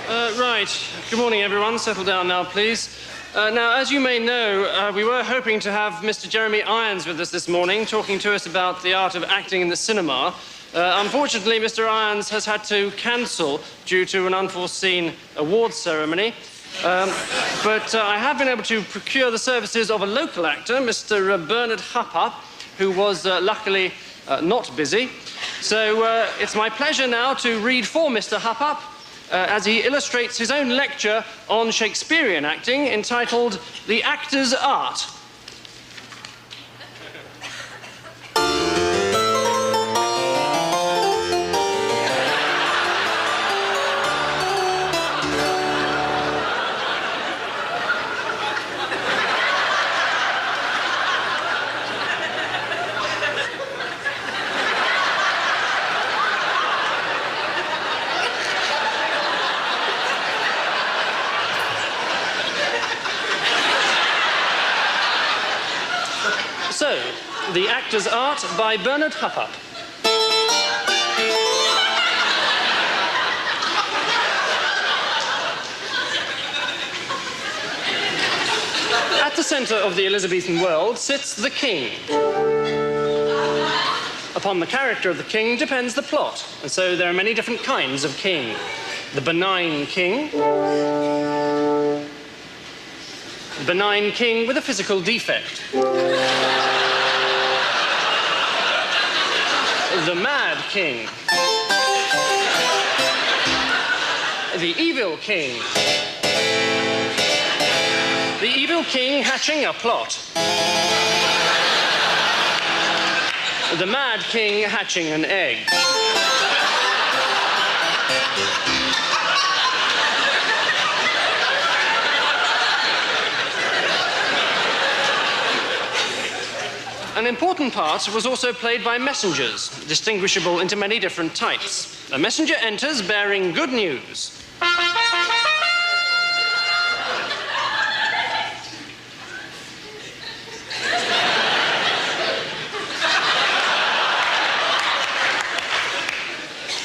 Right. Good morning, everyone. Settle down now, please. Now, as you may know, we were hoping to have Mr. Jeremy Irons with us this morning, talking to us about the art of acting in the cinema. Unfortunately, Mr. Irons has had to cancel due to an unforeseen awards ceremony. But I have been able to procure the services of a local actor, Mr. Bernard Huppup, who was luckily not busy. So it's my pleasure now to read for Mr. Huppup as he illustrates his own lecture on Shakespearean acting entitled The Actor's Art. So, The Actor's Art by Bernard Huppup. At the centre of the Elizabethan world sits the king. Upon the character of the king depends the plot, and so there are many different kinds of king. The benign king with a physical defect. The mad king. The evil king. The evil king hatching a plot. The mad king hatching an egg. An important part was also played by messengers, distinguishable into many different types. A messenger enters bearing good news.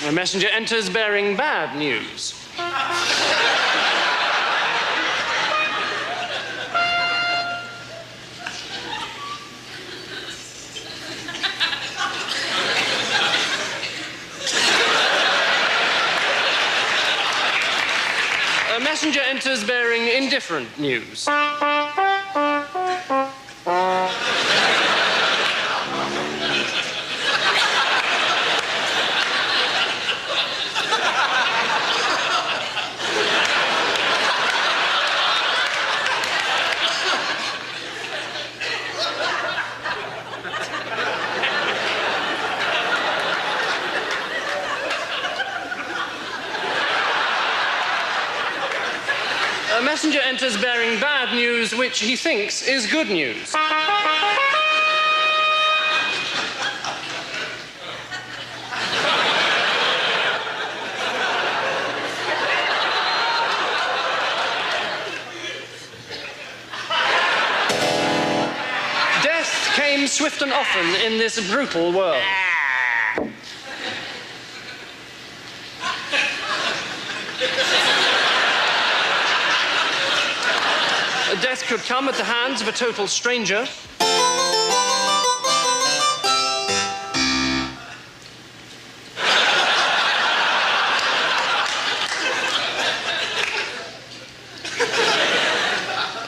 A messenger enters bearing bad news. A messenger enters bearing indifferent news. A messenger enters bearing bad news, which he thinks is good news. Death came swift and often in this brutal world. Death could come at the hands of a total stranger.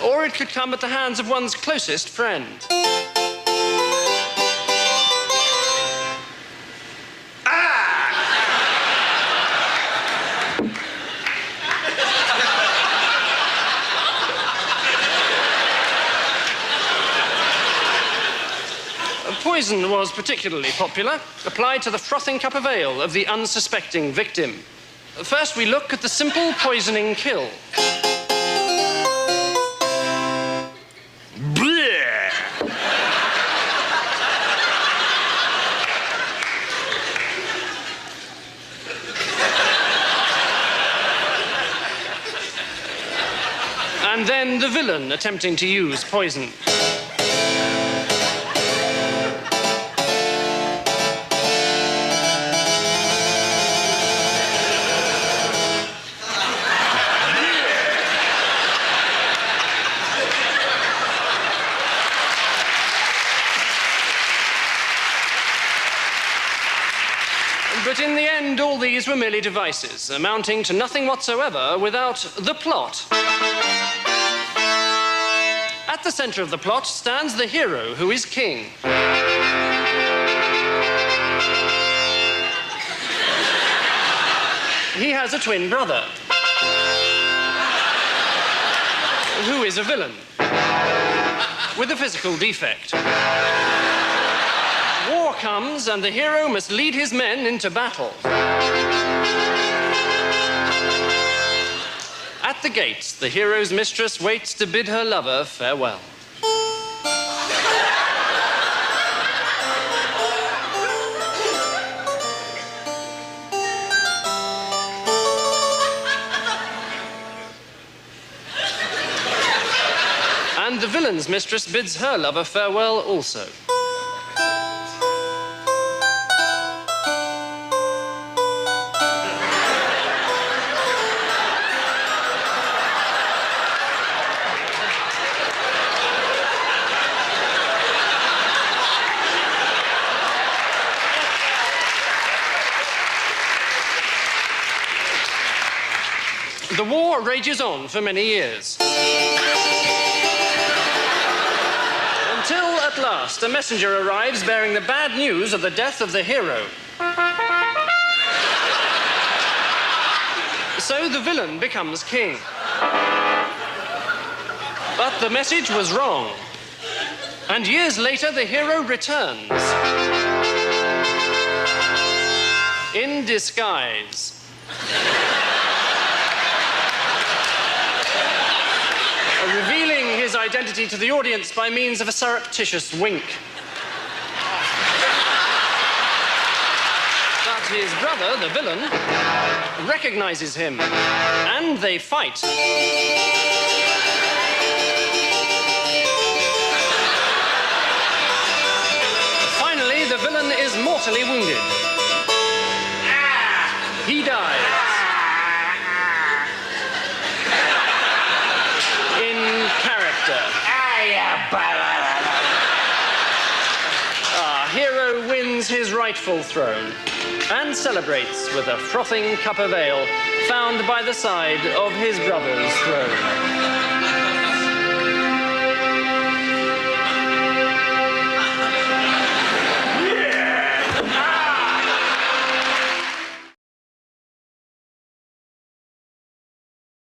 Or it could come at the hands of one's closest friend. Poison was particularly popular, applied to the frothing cup of ale of the unsuspecting victim. First, we look at the simple poisoning kill. Bleh. And then the villain attempting to use poison. were merely devices, amounting to nothing whatsoever without the plot. At the center of the plot stands the hero, who is king. He has a twin brother, who is a villain, with a physical defect. War comes, and the hero must lead his men into battle. At the gates, the hero's mistress waits to bid her lover farewell. And the villain's mistress bids her lover farewell also. The war rages on for many years. Until, at last, a messenger arrives bearing the bad news of the death of the hero. So the villain becomes king. But the message was wrong. And years later, the hero returns. In disguise. Revealing his identity to the audience by means of a surreptitious wink. But his brother, the villain, recognizes him, and they fight. Finally, the villain is mortally wounded. He dies. Our hero wins his rightful throne and celebrates with a frothing cup of ale found by the side of his brother's throne.